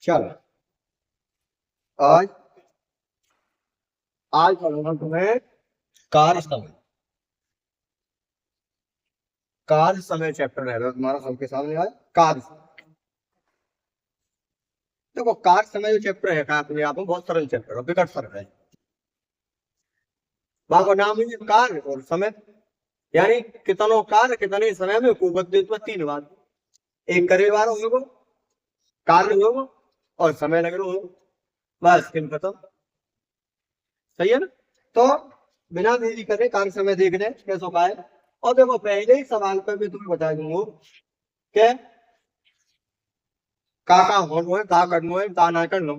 चलो, आज आज पढ़ूंगा तुम्हें कार्य समय। कार्य समय चैप्टर रहेगा तुम्हारा सबके सामने। आज कार्य समय। देखो, कार्य समय जो चैप्टर है अपने आप में बहुत सरल चैप्टर है, विकट सरल है। वहां का नाम है कार्य और समय, यानी कितनों कार्य कितने समय में कुबद्धित में तीन बात। एक करे बार होगा, कार्य होगा और समय लग रहा होगा, बस फिर खत्म। सही है ना? तो बिना देरी करे कार्य समय देख ले कैसे होगा है। और देखो, पहले ही सवाल पर मैं तुम्हें बता दूंगा कि का होना है, का करना है, का ना करना।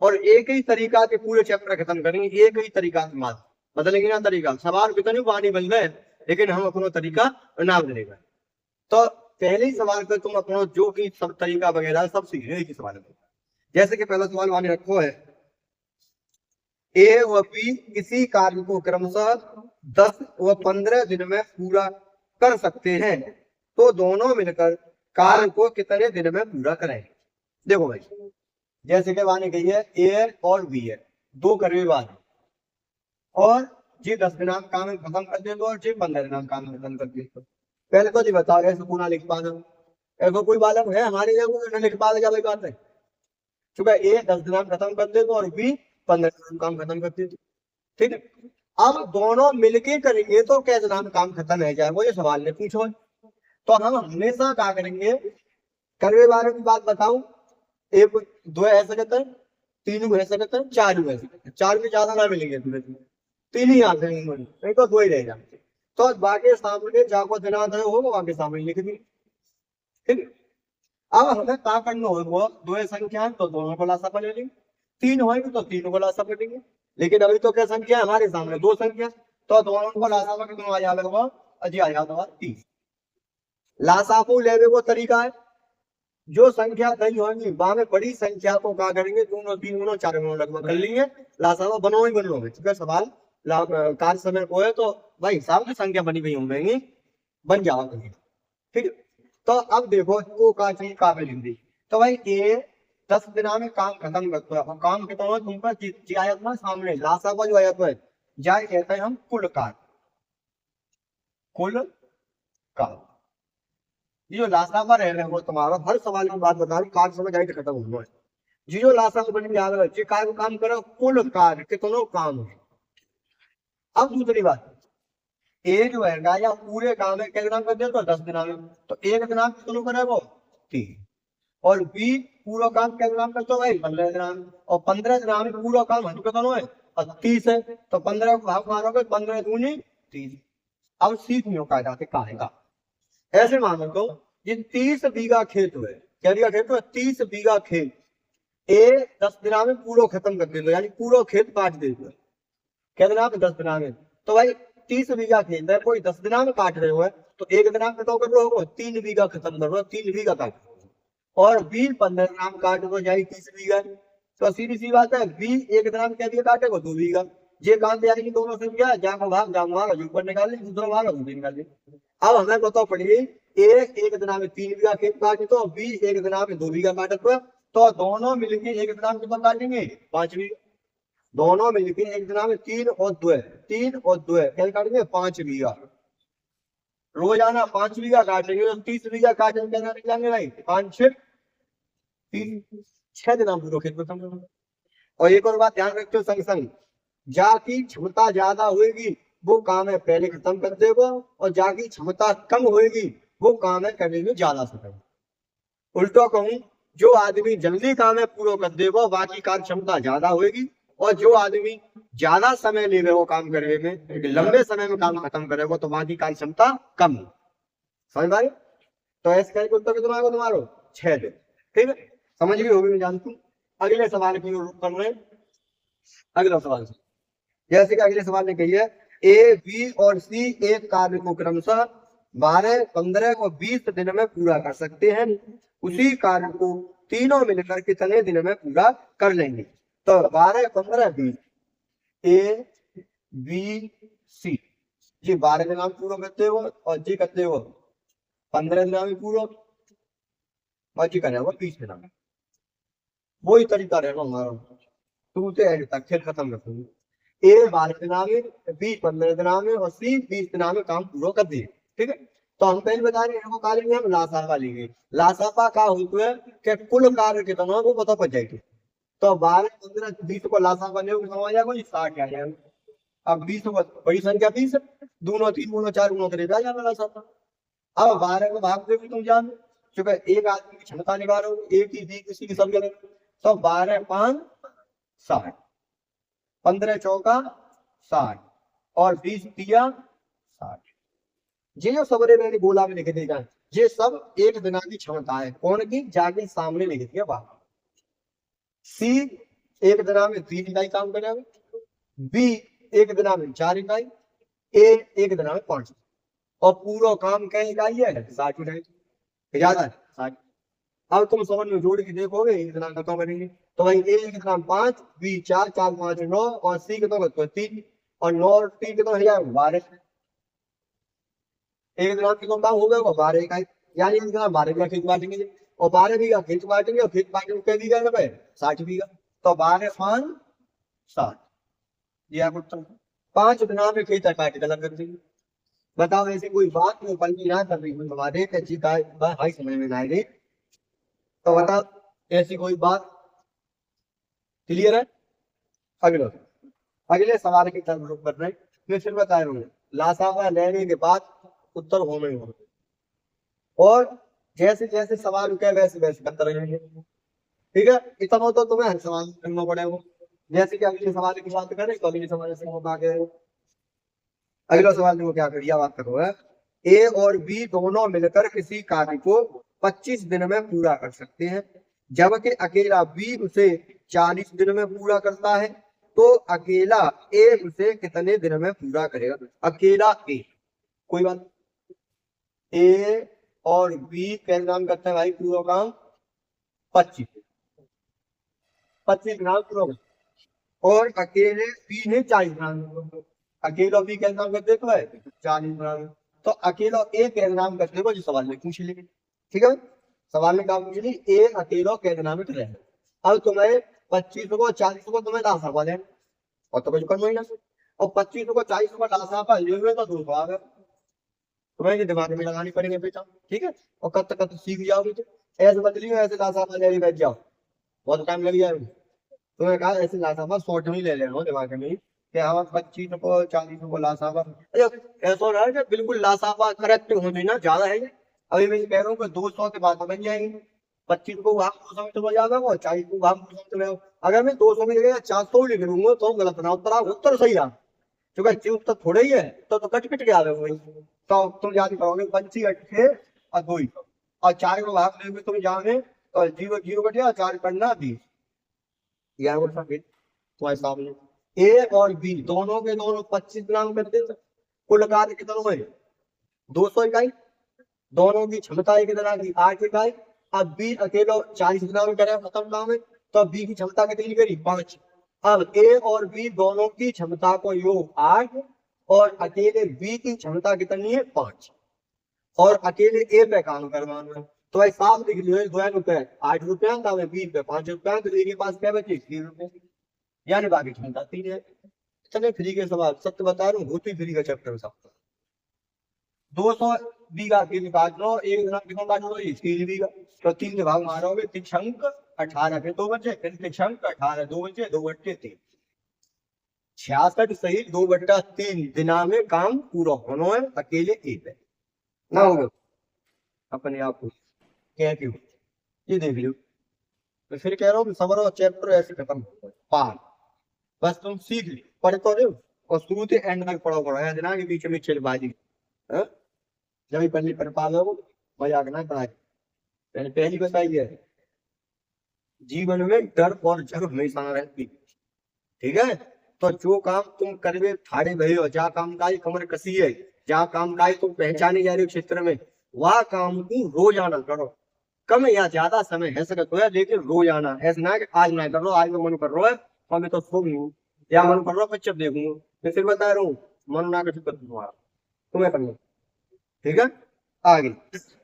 और एक ही तरीका के पूरे चैप्टर खत्म करेंगे, एक ही तरीका से बात बदलेंगे ना। तरीका सवाल कितने पानी बन गए, लेकिन हम अपना तरीका ना बदलेगा। तो पहले ही सवाल पे तुम अपना जो कि सब तरीका वगैरह सब सीख रहे एक सवाल में। जैसे कि पहला सवाल माने रखो है, ए व बी किसी कार्य को क्रमशः 10 व 15 दिन में पूरा कर सकते हैं, तो दोनों मिलकर कार्य को कितने दिन में पूरा करें। देखो भाई, जैसे कि वानी कही है ए और बी है, दो करीबवार, और जी 10 दिनांक काम खत्म कर दे दो और जी 15 दिनांक काम खत्म कर दे दो। पहले तो जी बताओ ऐसे पूरा लिख पाना। ऐसा कोई बालक है हमारे यहाँ लिख पा क्या भाई बात है? चूंकि ए 10 दिनांक खत्म कर दे दो और बी 15 दिनांक काम खत्म कर दे दो। ठीक है, अब दोनों मिलके करेंगे तो क्या दिनांक काम खत्म है जाए, वो ये सवाल ने पूछो। तो हम हमेशा क्या करेंगे, करवे बारे की बात बताऊं, एक दो ऐसा कहते हैं, तीन ऐसा कहते हैं, चार ऐसा कहते हैं। चार में ज्यादा ना मिलेंगे तुम्हें, तीन ही आते हैं, नहीं तो दो ही रह जाते। तो बाकी सामने जाको दिनांक होगा बाकी सामने लिख दी। ठीक है, अब हमें क्या करना होगा, दो संख्या है तो दोनों को लासा पड़ेगी, तीन होगी तो तीनों को लासा पड़ेंगे। लेकिन अभी तो क्या संख्या है हमारे सामने, दो संख्या, तो दोनों को लासा पड़ दोनों आ जाएगा अजी आ जाता 30। लासा को लेने को तरीका है, जो संख्या नहीं होगी वहां में बड़ी संख्या को क्या करेंगे, दोनों तीन गुणों चार गुणों लगभग कर लेंगे, लासा बनो ही बनो। ठीक है, सवाल कार्य समय को है तो भाई हिसाब की संख्या बनी हुई होंगी, बन जाओगे। ठीक है, तो अब देखो वो का चाहिए काबिल हिंदी। तो भाई ये 10 दिना में काम खत्म करते हैं, काम कितना हो तुम पर आयत ना सामने लासा का जो आयत है, जाए कहते हैं हम कुल कार्य। कुल कार्य ये जो लासा पर है वो तुम्हारा हर सवाल की बात बता रही, कार्य समझ आई तो खत्म हुआ है। जी जो लासा को बन याद रहे कार्य को काम करो, कुल कार्य कितनों काम है। अब दूसरी बात, ए जो है या पूरे काम है क्या दिनांक कर दिया तो 10 दिना में, तो एक दिनांक कितनों करे वो 3। और बी पूरा काम क्या दिनांक करते हो भाई 15 दिनांक, और 15 दिनांक में पूरा काम है कितना है 30 है, तो 15 को भाग मारोगे 15 दूनी 30। अब सीख नहीं का जाते कहेगा, ऐसे मानो तो ये 30 बीघा खेत है, क्या बीघा खेत है 30 बीघा खेत, ए 10 दिना में पूरा खत्म कर दे दो, यानी पूरा खेत काट दे दो। क्या दिना में 10 दिना में, तो भाई 30 बीघा खेत है, कोई 10 दिना में काट रहे हो है, तो एक दिनांक में तो कर रहे हो 3 बीघा खत्म कर रहे हो, 3 बीघा काट, और बी 15 दिनांक काट दो जाए 30 बीघा। तो सीधी सी बात है, बी एक दिनांक क्या दिया काटेगा 2 बीघा। ये काम तैयारी की दोनों से किया, जाको भाग जाऊंगा भाग ऊपर निकाल ले, दूसरा भाग ऊपर निकाल ले। अब हमें बताओ पड़िए, एक दिना में 3 बीघा खेत काटे तो बी एक दिना में 2 बीघा काटे, तो दोनों मिलकर एक दिना में कितना काटेंगे 5 बीघा। दोनों मिलकर एक दिना में 3 और 2 है, 3 और 2 है क्या काटेंगे 5 बीघा। रोजाना 5 बीघा काटेंगे तो 30 बीघा काटेंगे क्या निकलेंगे भाई 5 6 3 6 दिना पूरा खेत खत्म करना। और एक और बात ध्यान रखते हो संग संग, जाकी क्षमता ज्यादा होगी वो काम है पहले खत्म कर देगा, और जाकी क्षमता कम होगी वो काम है करने में ज्यादा समय। उल्टा कहूं, जो आदमी जल्दी काम है पूरा कर देगा बाकी कार्य क्षमता ज्यादा होगी, और जो आदमी ज्यादा समय ले रहे हो काम करने में, लंबे समय में काम खत्म करेगा तो बाकी कार्य क्षमता कम। समझ पाए? तो ऐसे करके उत्तर कितना आएगा तुम्हारा 6 दिन। ठीक है, समझ गई होगी मैं जानती हूँ। अगले सवाल की ओर रुख कर रहे हैं। अगला सवाल से, जैसे कि अगले सवाल ने कही है, ए बी और सी एक कार्य को क्रमशः 12 15 और 20 दिन में पूरा कर सकते हैं, उसी कार्य को तीनों मिलकर कितने दिन में पूरा कर लेंगे। तो 12 15 20, ए बी सी, जी 12 दिन में पूरा करते हो और जी करते हो 15 दिन में पूरा, और जी करेगा 20 दिन में। वही तरीका रहेगा हमारा, शुरू से एंड तक खेल खत्म रखेंगे। ए 12 दिना में, बी 15 दिना में और सी 20 दिना में काम पूरा कर दिए। ठीक है, तो हम पहले बता रहे हैं काले में हम लासापा लेंगे। लासापा का होता है कि कुल कार्य कितना वो पता पड़ जाएगी। तो 12 15 20 को लासापा ले समझ जाएगा जी 60 आ जाएगा। अब 20 को बड़ी संख्या 20 दोनों 3 गुना 4 गुना करेगा जाना लासापा। अब 12 को भाग दे तुम जान, क्योंकि एक आदमी की क्षमता निकालो, एक ही दी किसी की सब जगह। तो 12 5 60, 15 चौका 60 और 20 दिया 60। ये जो सबरे मैंने बोला में लिख देगा, ये सब एक दिना की क्षमता है। कौन की? जाके सामने लिख दिया बात। सी एक दिना में 3 इकाई काम करेगा, बी एक दिना में 4 इकाई, ए एक दिना में 5। और पूरा काम क्या इकाई है? 60 इकाई। ज्यादा है 60। अब तुम समझ में जोड़ के देखोगे एक दिना खत्म करेंगे। तो भाई ए के नाम 5, बी 4, 4 5 9 और सी के तो 3 और 9 और 3 के तो 12। एक दिना कितना काम हो गया? 12 इकाई। यानी एक दिना 12 बीघा खेत बांटेंगे और 12 बीघा खेत बांटेंगे और खेत बांटने में बीघा है? 60 बीघा। तो 12 5 60 दिया कुछ 5 दिना में खेत काट के अलग कर देंगे। बताओ ऐसी कोई बात नहीं पंजी ना कर रही हमारे कैसी भाई समझ में ना रही। तो बताओ ऐसी कोई बात क्लियर है? अगले अगले सवाल की तरफ रुख कर रहे हैं। मैं फिर बता रहा हूँ लासापा लेने के बाद उत्तर होने होंगे और जैसे जैसे सवाल उठे वैसे वैसे करते रहेंगे। ठीक है, इतना तो तुम्हें हर सवाल करना पड़ेगा। जैसे कि अगले सवाल की बात करें तो अगले सवाल से हम आगे अगला सवाल देखो क्या करिए बात करो है। ए और बी दोनों मिलकर किसी कार्य को 25 दिन में पूरा कर सकते हैं, जबकि अकेला बी उसे 40 दिन में पूरा करता है। तो अकेला ए उसे कितने दिन में पूरा करेगा? अकेला ए, कोई बात, ए और बी कैसे काम करते हैं भाई? पूरा काम 25 ग्राम पूरा, और अकेले बी ने 40 ग्राम। अकेला बी कैसे काम करते है? 40 ग्राम। तो अकेला ए कैसे काम करते हो जो सवाल में पूछ लेंगे। ठीक है, सवाल में काम पूछ ली ए अकेला कैसे नाम कर रहे हैं। अब तुम्हें 25 को 40 को तुम्हें लासा पा लेना और तो कुछ करना ही ना। और 25 को 40 को लासा पा ले हुए तो 200 आ गए। तुम्हें ये दिमाग में लगानी पड़ेगी बेटा। ठीक है, और कब तक सीख जाओगे तो ऐसे बदली ऐसे लासा पा ले बैठ जाओ, बहुत टाइम लग जाएगा। तुम्हें कहा ऐसे लासापा शॉर्ट में ले लेना दिमाग में कि हाँ 25 को 40 को लासापा। ऐसा हो रहा है कि बिल्कुल लासापा करेक्ट होने ना ज्यादा है। अभी मैं कह रहा हूँ कि 200 के बाद बन जाएंगे। 25 को भाग 200 में चला जाएगा और 40 को भाग 200 में चले। अगर मैं 200 में जगह 400 लिख लूंगा तो गलत ना उत्तर सही आ, क्योंकि उत्तर थोड़े ही है तो कट पिट के आ रहे वही। तो तुम याद करोगे 25 8 और 2 और 4 को भाग लेंगे तुम जाओगे तो 0 0 कटे 4 करना 20। तुम्हारे सामने ए और बी दोनों के दोनों 25 ग्राम करते थे। कुल कार्य कितना हुए? 200 इकाई। दोनों की क्षमता एक तरह की 8 इकाई। अब बी अकेला 40 ग्राम करे खत्म काम है, तो बी की क्षमता कितनी करी? 5। अब ए और बी दोनों की क्षमता को योग 8 और अकेले बी की क्षमता कितनी है? 5 और अकेले ए पे काम करवाना है। तो भाई साफ लिख लो 2 रुपए 8 रुपया था, 20 पे 5 रुपया, तो ए के पास क्या बचे? 3 रुपए, यानी बाकी क्षमता 3 है। चले फ्री के सवाल सत्य बता रहा हूँ, होती फ्री का चैप्टर सब 200 बीघा के काट लो, एक दिन कितना काट लो? 3 बीघा। तो 3 के भाग मारोगे 3 18 के 2 बचे, फिर 18 2 बचे 2 बटे 3 66 सही 2/3 दिना में काम पूरा होना है अकेले एक है ना होगा अपने आप को क्या क्यों ये देख लो। तो फिर कह रहा हूँ समरो चैप्टर ऐसे खत्म हो पार, बस तुम सीख ली पढ़ तो रहे हो और शुरू से एंड तक पढ़ो पढ़ो है ना कि बीच में चिलबाजी है। जब पहले पढ़ पा लो मजाक ना पढ़ाई। मैंने पहली बताई है जीवन में डर और जग हमेशा रहती। ठीक है, तो जो काम तुम करवे ठाड़े भले हो, जहाँ काम का कमर कसी है, जहाँ काम का तुम पहचाने जा रहे हो क्षेत्र में, वह काम को रोजाना करो। कम या ज्यादा समय है सकता है लेकिन रोजाना, ऐसा ना कि आज ना कर लो, आज में मन कर रहा है और मैं तो सो गई हूँ या मन कर रहा है पिक्चर देखूंगा। मैं फिर बता रहा हूँ मन ना कर तुम्हारा तुम्हें करना। ठीक है, आगे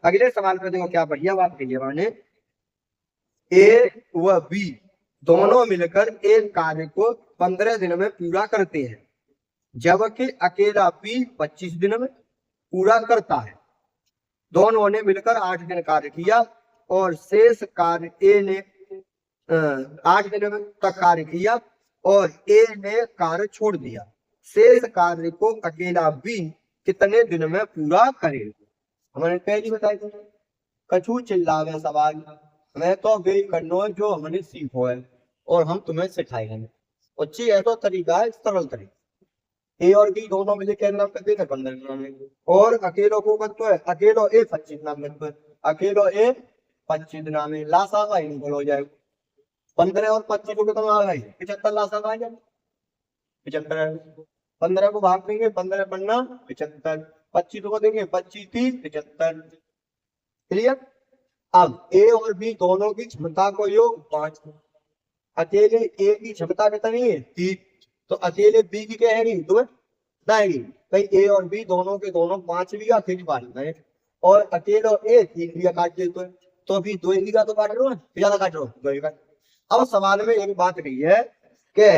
अगले सवाल पे देखो क्या बढ़िया बात कही है मैंने। ए व बी दोनों मिलकर एक कार्य को 15 दिन में पूरा करते हैं, जबकि अकेला बी 25 दिन में पूरा करता है। दोनों ने मिलकर 8 दिन कार्य किया और शेष कार्य ए ने 8 दिन तक कार्य किया और ए ने कार्य छोड़ दिया। शेष कार्य को अकेला बी कितने दिन में पूरा करेगा? हमने पहली बताई थी। कछु चिल्लावे सवाल, मैं तो वे करनो जो हमने सीखो है और हम तुम्हें सिखाएंगे। अच्छी ऐसा तरीका है, सरल तरीका। ए और बी दोनों मिले क्या नाम करते हैं? 15 नाम है। और अकेलो को करते है, अकेलो ए 25 नाम करते है, अकेलो ए 25 नाम है। लासा का ही निकल हो जाएगा। 15 और 25 को कितना आ गई? 75 लासा का आ जाए 75। 15 को भाग देंगे, 15 पन्ना 75, 25 को देंगे 25 30 75। क्लियर? अब ए और बी दोनों की क्षमता को योग 5। अकेले ए की क्षमता कितनी है? 3। तो अकेले बी की क्या है? 2 रहेगी। भाई ए और बी दोनों के दोनों 5 बीघा फिर बांट रहे और अकेले ए 3 बीघा काट देते हैं, तो अभी 2 बीघा तो काट रहे हो, ज्यादा काट रहे हो 2 बीघा। अब सवाल में एक बात कही है कि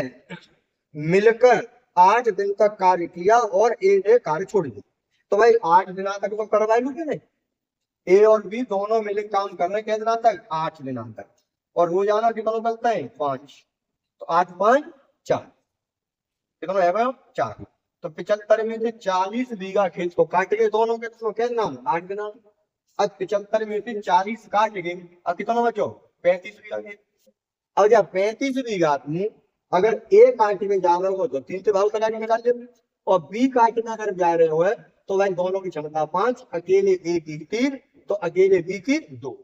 मिलकर 8 दिन तक कार्य किया और ए ने कार्य छोड़ दिया। तो भाई 8 दिन तक तो करवा लू क्या? नहीं, ए और बी दोनों मिलकर काम कर रहे हैं कितने दिनों तक? 8 दिनों तक। और रोजाना कितना बनता है? 5। तो 8 5 4 कितना है? 4। तो 75 में से 40 बीघा खेत को काट गए दोनों के, तो क्या नाम? 8 दिन। अब 75 में से 40 काट गए, अब कितना बचो? 35 बीघा खेत। अब जब 35 बीघा में अगर ए काटने जा रहे हो तो 3 से भाग कटा के निकाल दे, और बी काटना अगर जा रहे हो तो भाई दोनों की क्षमता 5, अकेले ए की 3, तो अकेले बी की 2।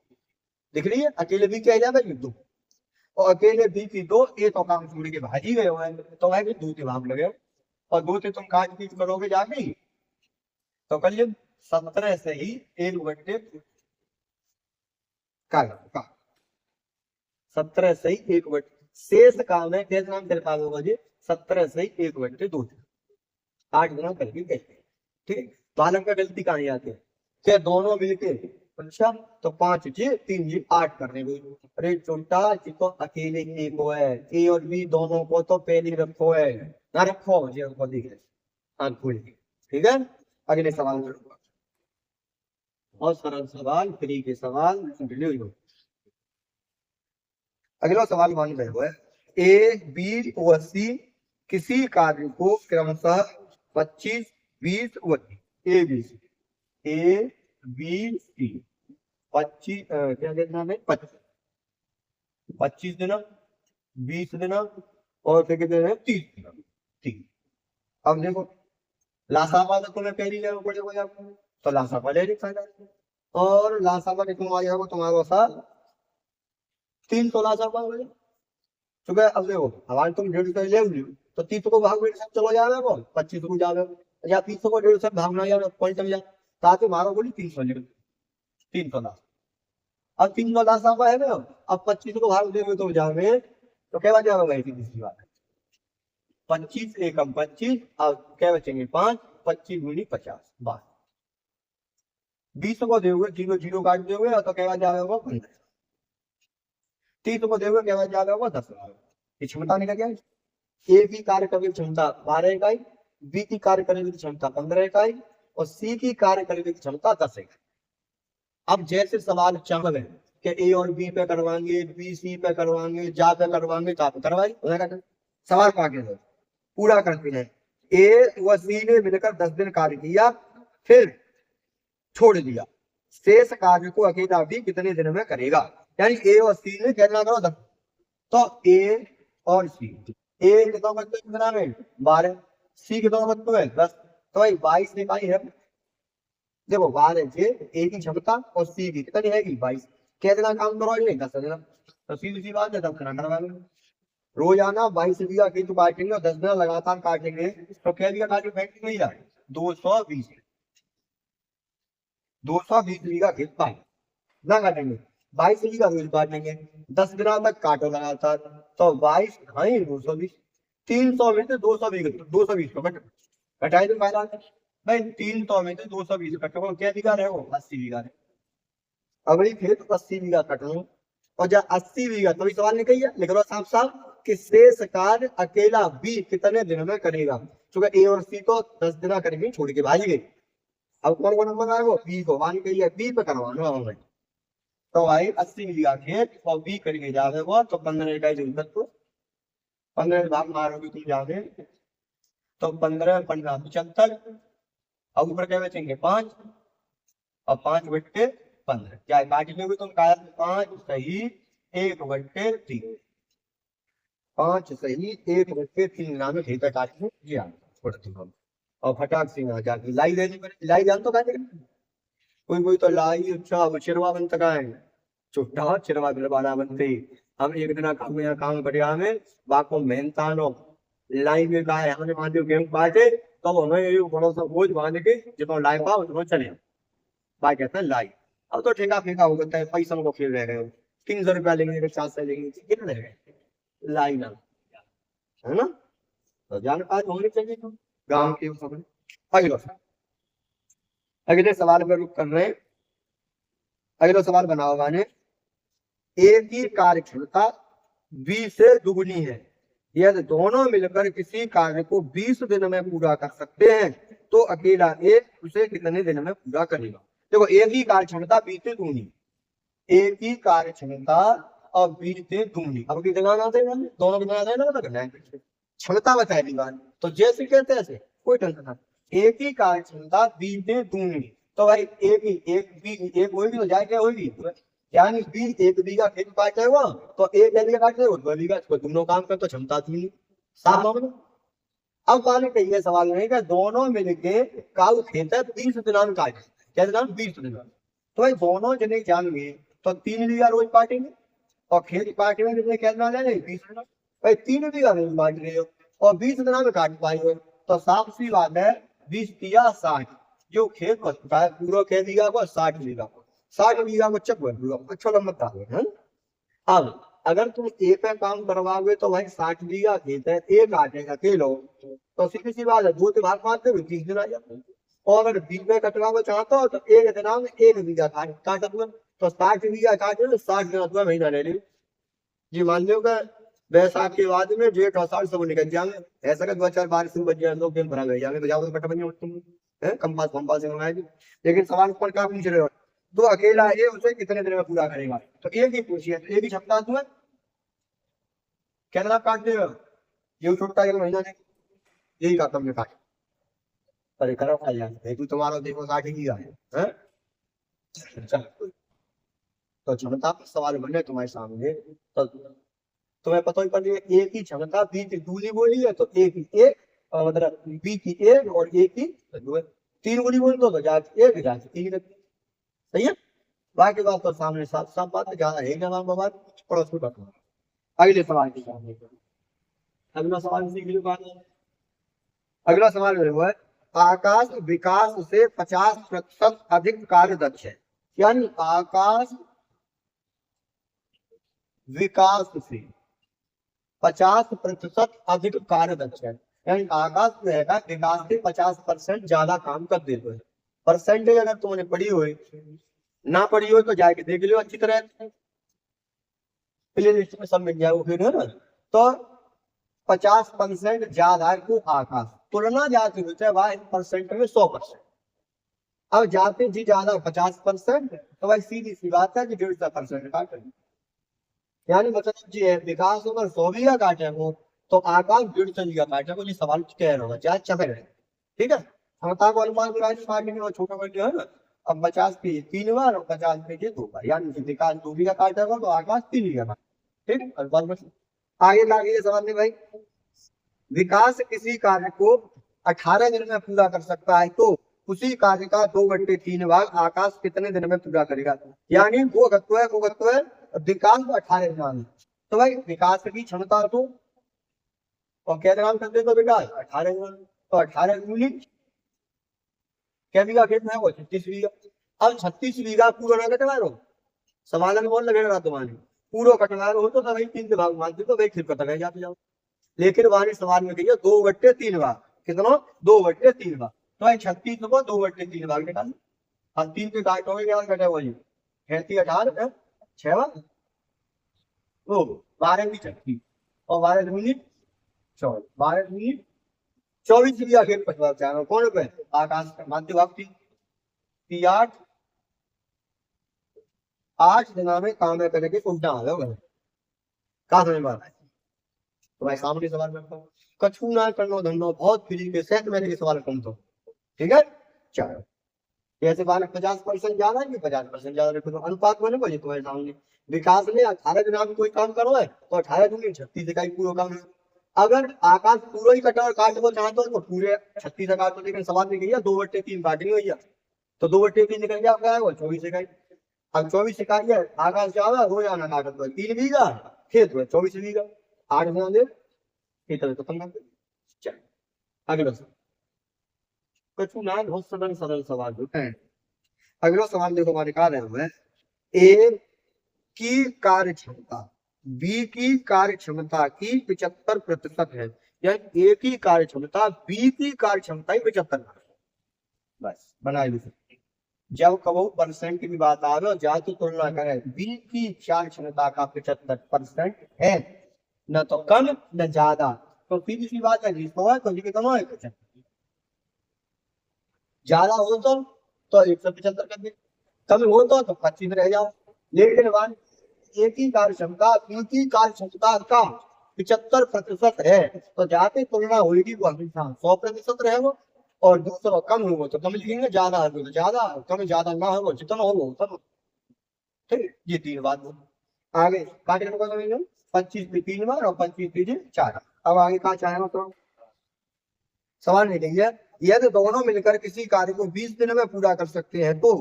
दिख रही है? अकेले बी क्या जाएगा? 2। और अकेले बी की 2, ए तो काम छोड़ के भाजी गए हुए हैं, तो भाई 2 के भाग लगे और 2 से तुम काट पीट करोगे जाके, तो कल 17 से ही 1/2 का 17 से ही 1/2 शेष काम है। कैसे नाम कर पाओगे जी? 17 से ही 1/2 8 गुना करके कहते। ठीक, बालक का गलती कहाँ आती है? क्या दोनों मिलके? अच्छा, तो 5 जी 3 जी 8 करने को। अरे छोटा जी तो अकेले एक को है, ए और बी दोनों को तो पहले रखो है ना, रखो जी हमको दिख रहे खोल के। ठीक है, अगले सवाल करूंगा और सरल सवाल, फ्री के सवाल। अगला सवाल मान रहे है ए बी और सी किसी कार्य को क्रमशः 25 20 A B C, A B C 25 क्या देखना है? 25 दिन 20 दिन और फिर कितने दिन? 30 दिन। ठीक, अब देखो लासापा तो तुम्हें पहली जगह पड़ेगा आपको, तो लासापा ले लिखा जाए और लासापा कितना आ जाएगा तुम्हारे साथ? 300 लासापा हो जाए। तो अब देखो हमारे तुम 150 ले लो तो 30 को भाग 150 चलो जावे को 25 को जावे, या 30 को 150 भागना जावे पॉइंट चल जा, साथ ही मारो बोली 300 ले 300 लाख। अब 300 लाख आपका है ना, अब 25 को भाग देंगे तो जावे, तो क्या बचा होगा? तीसरी बात 25 एकम 25, अब क्या बचेंगे? 5, 25 गुनी 50 बात। 20 को दोगे 0 0 काट दोगे तो क्या बचा होगा? 15। 30 को दोगे क्या बचा होगा? 10। ये क्षमता निकल गया। ए की कार्य करने की क्षमता 12 इकाई, बी की कार्य करने की क्षमता 15 इकाई और सी की कार्य करने की क्षमता 10 इकाई। अब जैसे सवाल चावल है कि ए और बी पे करवाएंगे, बी सी पे करवाएंगे, जा पे करवाएंगे, जा पे करवाएंगे, सवाल को आगे पूरा करते हैं। ए व सी ने मिलकर 10 दिन कार्य किया फिर छोड़ दिया, शेष कार्य को अकेला बी कितने दिन में करेगा? यानी ए और सी ने कहना करो 10, तो ए और सी, ए कितना बच्चों कितना में 12, सी कितना बच्चों है 10, तो भाई 22 इकाई है। देखो 12 से ए की क्षमता और सी की कितनी है? 22। कितना काम करोगे? 10 दिन। तो सीधी सी बात है 10 दिन करवाएंगे। रोजाना 22 बीघा खेत काटेंगे और 10 दिन लगातार काटेंगे, तो क्या बीघा काटे फैक्ट्री नहीं जाए? 220 बीघा खेत काट ना काटेंगे, 22 बीघा रोज काटेंगे, 10 दिनों तक काटो लगातार, तो 22 ढाई 220, 300 में से 220 को घटाए तो फायदा भाई। 300 में से 220 कटो क्या बीघा रहे हो? 80 बीघा रहे। अब फिर 80 बीघा कट लो और जब 80 बीघा, तो सवाल निकल गया, लिख लो साफ साफ कि शेष कार्य अकेला बी कितने दिन में करेगा। क्योंकि ए और सी तो 10 दिन करेंगे छोड़ के भाई गए। अब कौन कौन नंबर आएगा, बी को मान के लिए बी पे करवाना हमें। तो भाई 80 बीघा खेत और बी करके जावे वो, तो 15 का जरूरत, तो 15 भाग मारोगे तुम जावे, तो 15 15 75, अब ऊपर क्या बचेंगे 5, और 5 बट्टे 15, क्या काट लोगे तुम, 5 सही 1/3, 5 सही 1/3 नाम खेत काट लो जी हाँ पढ़ती हम। और फटाक से यहाँ जाके लाई देनी पड़े, लाई जान तो कहते कोई कोई तो लाई अच्छा वो चिरवा बनता का है, चुट्टा चिरवा बिलवाना बनते। हम एक दिन काम यहाँ काम करिया हमें बाको मेहनतानो लाई में गाय हमने मान गेहूं काटे, तब हमें ये बड़ा सा बोझ बांध के जितना लाई पाओ उतना चले भाई कहते हैं लाई। अब तो ठेका फेंका हो गया है, पैसा को खेल रह गए, 300 रुपया लेंगे 400 लेंगे, कितने रह गए लाई ना, है ना। तो जानकारी होनी चाहिए तो गांव के सब। अगले सवाल पर रुक कर रहे हैं। अगला सवाल बनाओ माने, एक ही कार्य क्षमता 20 से दुगनी है, यदि दोनों मिलकर किसी कार्य को 20 दिन में पूरा कर सकते हैं तो अकेला एक उसे कितने दिन में पूरा करेगा। देखो एक ही कार्य क्षमता 20 से दुगनी, एक ही कार्य क्षमता और 20 से दुगनी, अब कितना आते हैं दोनों कितना आते हैं ना करना है, क्षमता बताए दीवान तो जैसे कहते हैं ऐसे कोई टेंशन नहीं। एक ही कार्य क्षमता 20 से दुगनी, तो भाई एक होगी तो जाए क्या होगी, यानी 20 1 बीघा खेत काट जाएगा तो 1 बीघा काट जाएगा 2 बीघा, दोनों काम कर तो क्षमता थी साफ मामला। अब माने कहिए सवाल नहीं कि दोनों मिलके काउ खेत है 20 दिन काटे, क्या दिन 20 दिन, तो भाई दोनों जने जाएंगे तो 3 बीघा रोज काटेंगे, और खेत काटे में कितने क्या ले 20 दिन, भाई 3 बीघा रोज काट रहे हो और 20 दिन में काट पाएंगे, तो साफ सी बात है 20 तिया 60, जो खेत बचता है पूरा कह बीघा को 60 बीघा, 60 बीघा को चक अच्छा लंबा है। अब अगर तुम ए पे काम करवाओगे तो भाई 60 बीघा खेत है, एक काटेगा किलो, तो सीधी सी बात है 2 भाग मारते हुए 30 दिन आ जाते हैं। और अगर 20 में कटवाना चाहता हो तो एक दिन में 1 बीघा काट दूंगा, तो 60 बीघा काटे तो 60 दिन अथवा महीना ले ली जी। मान लो का बैसाख के बाद में जेठ आषाढ़ सब निकल जाएंगे, ऐसा कर 2-4 बारिश बच जाए तो गेम भरा गए जाएंगे, तो जाओ कट बनिए तुम कंपास पंपास से मंगाएगी। लेकिन सवाल पर क्या पूछ रहे हो, तो अकेला है उसे कितने दिन में पूरा करेगा, तो एक ही पूछिए, एक ही क्षमता तुम्हें कितना काट देगा, ये छोटा 1 महीना नहीं, यही का तुमने काट पर करो खा जाए तुम्हारा देखो 60 ही है। तो क्षमता सवाल बने तुम्हारे सामने, तो तुम्हें पता ही पड़ एक ही क्षमता 20 दूली बोली है, तो एक ही एक मतलब 20 की 1 और एक ही 3 गोली बोल दो तो जाके 1 जाके 3 सही है। बाकी बात तो सामने साफ साफ बात है, ज्यादा है ना बात पड़ोस में बात। अगले सवाल के सामने अगला सवाल सीख लो बात। अगला सवाल है आकाश विकास से 50% अधिक कार्य दक्ष है, यानी आकाश विकास से 50% अधिक कार्य दक्ष है, यानी आकाश जो है विकास से 50% ज्यादा काम कर देते हैं। परसेंटेज अगर तुमने पढ़ी हो ना पढ़ी हो तो जाके देख लो अच्छी तरह, प्ले लिस्ट में सब मिल जाए फिर है ना। तो 50% ज्यादा है को आकाश, तुलना जाती होती है भाई परसेंट में 100%। अब जाते जी ज्यादा 50%, तो भाई सीधी सी बात है कि 150% काटे, यानी मतलब जी है विकास अगर 100 बीघा काटे हो तो आकाश 150 बीघा काटे को, ये सवाल कह रहा होगा चाहे चपे रहे, ठीक है। क्षमता को अनुमान लगाए छोटा कर दिया है ना। अब 50 पे 3 बार और 50 पे 2 बार, यानी विकास 2 बीघा काटेगा तो आकाश 3 बीघा, ठीक है। आगे लागे सवाल में भाई, विकास किसी कार्य को 18 दिन में पूरा कर सकता है तो उसी कार्य का 2/3 भाग आकाश कितने दिन में पूरा करेगा, यानी वो घत्व है विकास 18 दिन। तो भाई विकास की क्षमता तो और क्या नाम करते तो विकास 18 दिन, तो 18 दूनी क्या बीघा खेत में वो 36 बीघा। अब 36 बीघा पूरा ना कटवा लो, सवाल में बोल लगेगा तुम्हारे पूरा कटवा हो तो भाई 3 भाग मानते तो भाई फिर कटवा जाते जाओ, लेकिन वहां सवाल में कहिए 2/3 भाग, कितना 2/3 भाग, तो भाई 36 को 2/3 भाग निकाल, अब 3 से काटोगे क्या कटे वही 18 6 भाग ओ 12 की छठी और 12 दूनी 24, 12 दूनी 24 भी आखिर 50 चार कौन पे आकाश का मध्य वापसी 8 8 दिना में काम है करके उल्टा आ गया कहा समझ में आ रहा है। तो भाई सामने सवाल करता हूँ कछु ना करनो धंधो बहुत फ्री के सेट मैंने के सवाल कम तो ठीक है। चलो जैसे बालक 50% ज्यादा है कि 50% ज्यादा रखो तो अनुपात बने बोले तुम्हारे सामने विकास में 18 दिना में कोई काम करो है तो 18 दूनी 36 इकाई पूरा काम है। अगर आकाश पूरा ही कटा और काट को चाहते हो तो पूरे 36 काट, लेकिन सवाल में गया 2/3 काटनी हुई है तो 2/3 निकल गया क्या है वो 24 इकाई। अब 24 इकाई है आकाश जावा रोजाना काटत हुआ 3 बीघा खेत हुआ 24 बीघा 8 गुना दे खेत तो खत्म कर दे। चल अगला कछु ना बहुत सरल सरल सवाल होते हैं। अगला सवाल देखो हमारे कहा रहे हुए ए की कार्य क्षमता बी की कार्य क्षमता की 75% है या ए की कार्य क्षमता बी की कार्य क्षमता ही 75। बस बना ली जब कहो परसेंट की बात आ रही ज्यादा तो तुलना करें बी की कार्य क्षमता का 75% है न तो कम न ज्यादा तो सीधी सी बात है जिसको है तो जी कितना है ज्यादा हो तो 175 कर दे कम हो तो 25 रह जाओ। लेकिन वन ए की कार्य क्षमता बी की कार्य क्षमता का 75% है तो जाते तुलना होगी वो हमेशा 100% रहेगा और दूसरा कम हो तो कम लिखेंगे ज्यादा हो तो ज्यादा कम ज्यादा ना हो जितना हो उतना ठीक। ये 3 बात आगे काटे को करेंगे 25 पे 3 बार और 25 पे 4। अब आगे कहा चाहेगा तो सवाल नहीं देंगे यदि दोनों मिलकर किसी कार्य को 20 दिन में पूरा कर सकते हैं तो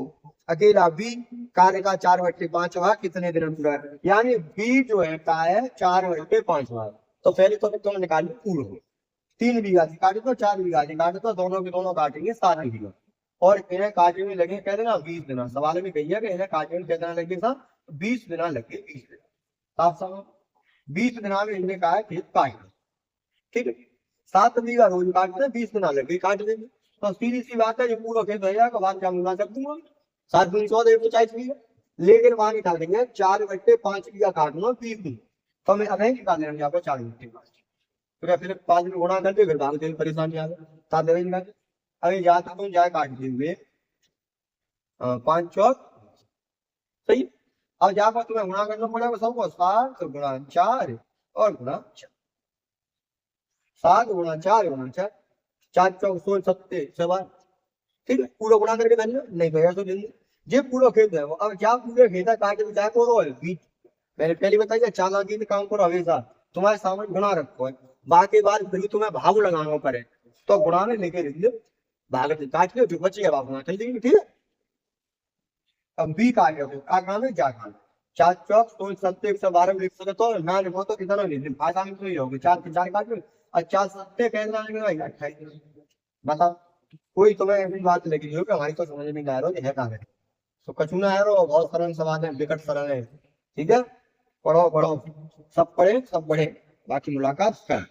अकेला बी कार्य का 4/5 भाग कितने दिन में पूरा है। यानी बी जो है का है 4/5 भाग तो पहले तो तुम निकाल पूर्ण हो 3 बीघा से काटे तो 4 बीघा से काटे तो दोनों के दोनों काटेंगे 7 बीघा और इन्हें काटे में लगे कहते ना 20 दिन। सवाल में कही है कि इन्हें काटे में कितना लगे था 20 दिन लगे 20 दिन साफ समझ 20 दिन में इन्हें कहा है खेत काट ठीक है 7 बीघा रोज काटते 20 दिन लगे काट देंगे तो सीधी सी बात है जो पूरा खेत रहेगा तो बात क्या मिला कर दूंगा 7 दूनी 14 140 बीघा। लेकिन वहां निकाल देंगे 4/5 बीघा काटना 20 दिन तो हमें अभी निकाल देना यहाँ पर 4/5 तो फिर 5 में गुणा करके फिर भाग देंगे परेशानी आ गई 7 दे निकाल अभी जाते तुम जाए काट देंगे 5 चौक सही। अब जाकर तुम्हें गुणा करना पड़ेगा सबको 7 गुणा 4 और गुणा 4 7 गुणा 4 गुणा 4 4 चौक 16 सत्ते सवाल ठीक है पूरा गुणा करके देंगे नहीं भैया तो देंगे ये पूरा खेत है वो। अब क्या पूरे खेत है काटे चाहे करो बीच मैंने पहले बताया चालाकी से काम करो हमेशा तुम्हारे सामने गुणा रखो है बाकी बार फिर तुम्हें भाग लगाना पड़े तो गुणा में लेके लिख लो भाग से काट लो जो बचेगा भाग गुणा कर देंगे ठीक है। अब बी काट लो आगा में जाकर 4 चौक 16 सत्ते 112 लिख सकते तो ना लिखो तो कितना लिख भाषा में तो ही होगा 4 से 4 काट लो और 4 सत्ते कहना लगेगा 28 बताओ कोई तुम्हें ऐसी बात लगी हो कि हमारी तो समझ में नहीं आ रहा है कहाँ है तो कचूना है रो बहुत सरल सवाल है विकट सरल है ठीक है। पढ़ो पढ़ो सब पढ़े सब बढ़े बाकी मुलाकात कर।